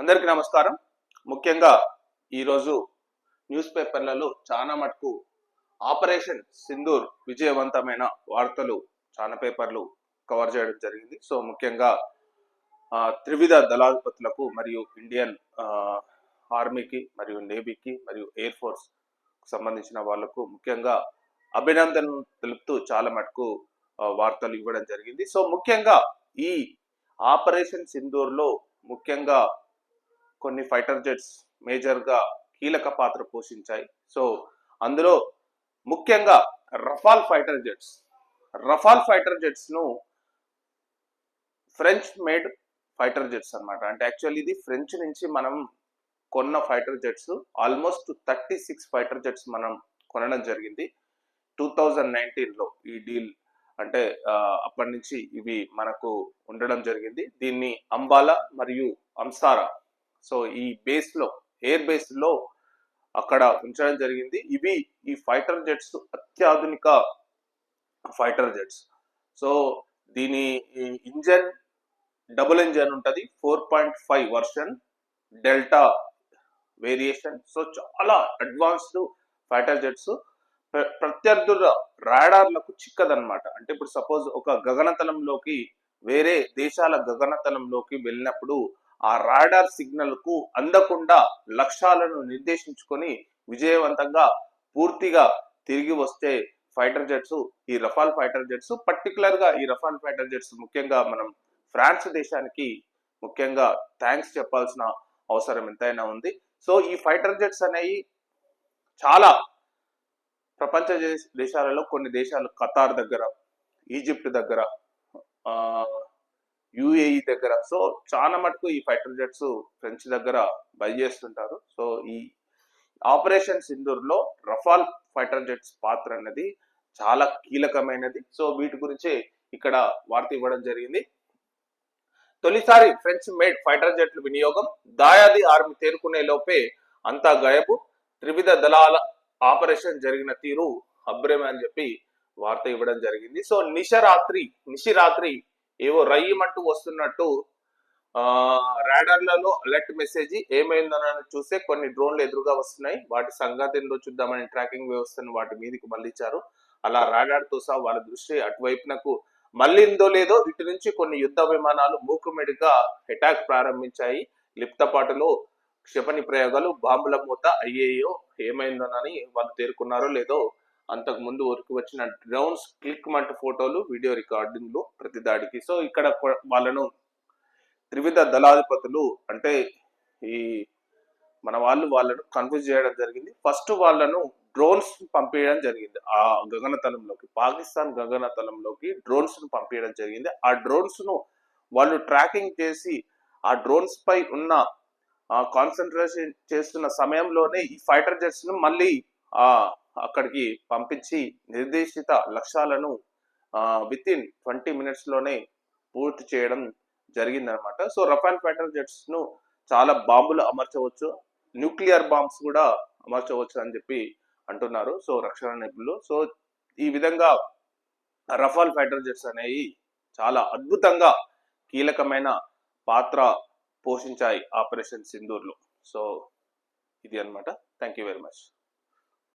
అందరికీ నమస్కారం. ముఖ్యంగా ఈరోజు న్యూస్ పేపర్లలో చాలా మటుకు ఆపరేషన్ సింధూర్ విజయవంతమైన వార్తలు చాలా పేపర్లు కవర్ చేయడం జరిగింది. సో ముఖ్యంగా త్రివిధ దళాధిపతులకు మరియు ఇండియన్ ఆర్మీకి మరియు నేవీకి మరియు ఎయిర్ ఫోర్స్ సంబంధించిన వాళ్లకు ముఖ్యంగా అభినందనలు తెలుపుతూ చాలా మటుకు వార్తలు ఇవ్వడం జరిగింది. సో ముఖ్యంగా ఈ ఆపరేషన్ సింధూర్ లో ముఖ్యంగా కొన్ని ఫైటర్ జెట్స్ మేజర్ గా కీలక పాత్ర పోషించాయి. సో అందులో ముఖ్యంగా రఫాల్ ఫైటర్ జెట్స్ ను ఫ్రెంచ్ మేడ్ ఫైటర్ జెట్స్ అన్నమాట. అంటే యాక్చువల్లీ ఇది ఫ్రెంచ్ నుంచి మనం కొన్న fighter jets. Almost 36 fighter jets మనం కొనడం జరిగింది 2019లో. ఈ డీల్ అంటే అప్పటి నుంచి ఇవి మనకు ఉండడం జరిగింది. దీన్ని అంబాలా మరియు అంసారా, సో ఈ బేస్ లో ఎయిర్ బేస్ లో అక్కడ ఉంచడం జరిగింది. ఇవి ఈ ఫైటర్ జెట్స్ అత్యాధునిక ఫైటర్ జెట్స్. సో దీని ఇంజన్ డబుల్ ఇంజన్ ఉంటుంది, 4.5 వర్షన్ డెల్టా వేరియేషన్. సో చాలా అడ్వాన్స్డ్ ఫైటర్ జెట్స్. ప్రత్యర్థుల రాడార్లకు చిక్కదన్నమాట. అంటే ఇప్పుడు సపోజ్ ఒక గగనతలంలోకి వేరే దేశాల గగనతలంలోకి వెళ్ళినప్పుడు ఆ రాడార్ సిగ్నల్ కు అందకుండా లక్ష్యాలను నిర్దేశించుకొని విజయవంతంగా పూర్తిగా తిరిగి వస్తే ఫైటర్ జెట్స్ ఈ రఫాల్ ఫైటర్ జెట్స్. పర్టికులర్ గా ఈ రఫాల్ ఫైటర్ జెట్స్ ముఖ్యంగా మనం ఫ్రాన్స్ దేశానికి ముఖ్యంగా థ్యాంక్స్ చెప్పాల్సిన అవసరం ఎంతైనా ఉంది. సో ఈ ఫైటర్ జెట్స్ అనేవి చాలా ప్రపంచ దేశాలలో కొన్ని దేశాలు, ఖతార్ దగ్గర, ఈజిప్ట్ దగ్గర, యుఏఈ దగ్గర, సో చాలా మటుకు ఈ ఫైటర్ జెట్స్ ఫ్రెంచ్ దగ్గర బై చేస్తుంటారు. సో ఈ ఆపరేషన్ సింధూర్ లో రఫాల్ ఫైటర్ జెట్స్ పాత్ర అనేది చాలా కీలకమైనది. సో వీటి గురించి ఇక్కడ వార్త ఇవ్వడం జరిగింది. తొలిసారి ఫ్రెంచ్ మేడ్ ఫైటర్ జెట్ల వినియోగం, దాయాది ఆర్మీ తేరుకునే లోపే అంతా గాయబు, త్రివిధ దళాల ఆపరేషన్ జరిగిన తీరు అబ్రమే అని చెప్పి వార్త ఇవ్వడం జరిగింది. సో నిశిరాత్రి ఏవో రయ్యమంటూ వస్తున్నట్టు రాడార్లలో అలర్ట్ మెసేజ్ ఏమైందని చూస్తే కొన్ని డ్రోన్లు ఎదురుగా వస్తున్నాయి. వాటి సంగతి ఏందో చూద్దామని ట్రాకింగ్ వ్యవస్థను వాటి మీదకి మళ్ళించారు. అలా రాడార్ తో సహా వాళ్ళ దృష్టి అటువైపునకు మళ్ళిందో లేదో ఇటు నుంచి కొన్ని యుద్ధ విమానాలు మూకుమెడిగా అటాక్ ప్రారంభించాయి. లిప్తపాటులో క్షిపణి ప్రయోగాలు, బాంబుల మూత అయ్యేయో ఏమైందోనని వాళ్ళు తేరుకున్నారో లేదో అంతకు ముందు వరకు వచ్చిన డ్రోన్స్ క్లిక్ మంట ఫోటోలు, వీడియో రికార్డింగ్లు ప్రతి దాడికి. సో ఇక్కడ వాళ్ళను త్రివిధ దళాధిపతులు అంటే ఈ మన వాళ్ళను కన్ఫ్యూజ్ చేయడం జరిగింది. ఫస్ట్ వాళ్ళను డ్రోన్స్ పంపించడం జరిగింది ఆ గగనతలంలోకి, పాకిస్తాన్ గగనతలంలోకి డ్రోన్స్ ను పంపించడం జరిగింది. ఆ డ్రోన్స్ ను వాళ్ళు ట్రాకింగ్ చేసి ఆ డ్రోన్స్ పై ఉన్న కాన్సన్ట్రేషన్ చేస్తున్న సమయంలోనే ఈ ఫైటర్ జెట్స్ ను మళ్ళీ అక్కడికి పంపించి నిర్దేశిత లక్ష్యాలను విత్ ఇన్ 20 minutes లోనే పూర్తి చేయడం జరిగిందనమాట. సో రఫాల్ ఫైటర్ జెట్స్ ను చాలా బాంబులు అమర్చవచ్చు, న్యూక్లియర్ బాంబ్స్ కూడా అమర్చవచ్చు అని చెప్పి అంటున్నారు సో రక్షణ నిపుణులు. సో ఈ విధంగా రఫాల్ ఫైటర్ జెట్స్ అనేవి చాలా అద్భుతంగా కీలకమైన పాత్ర పోషించాయి ఆపరేషన్ సింధూర్ లో. సో ఇది అన్నమాట. Thank you very much.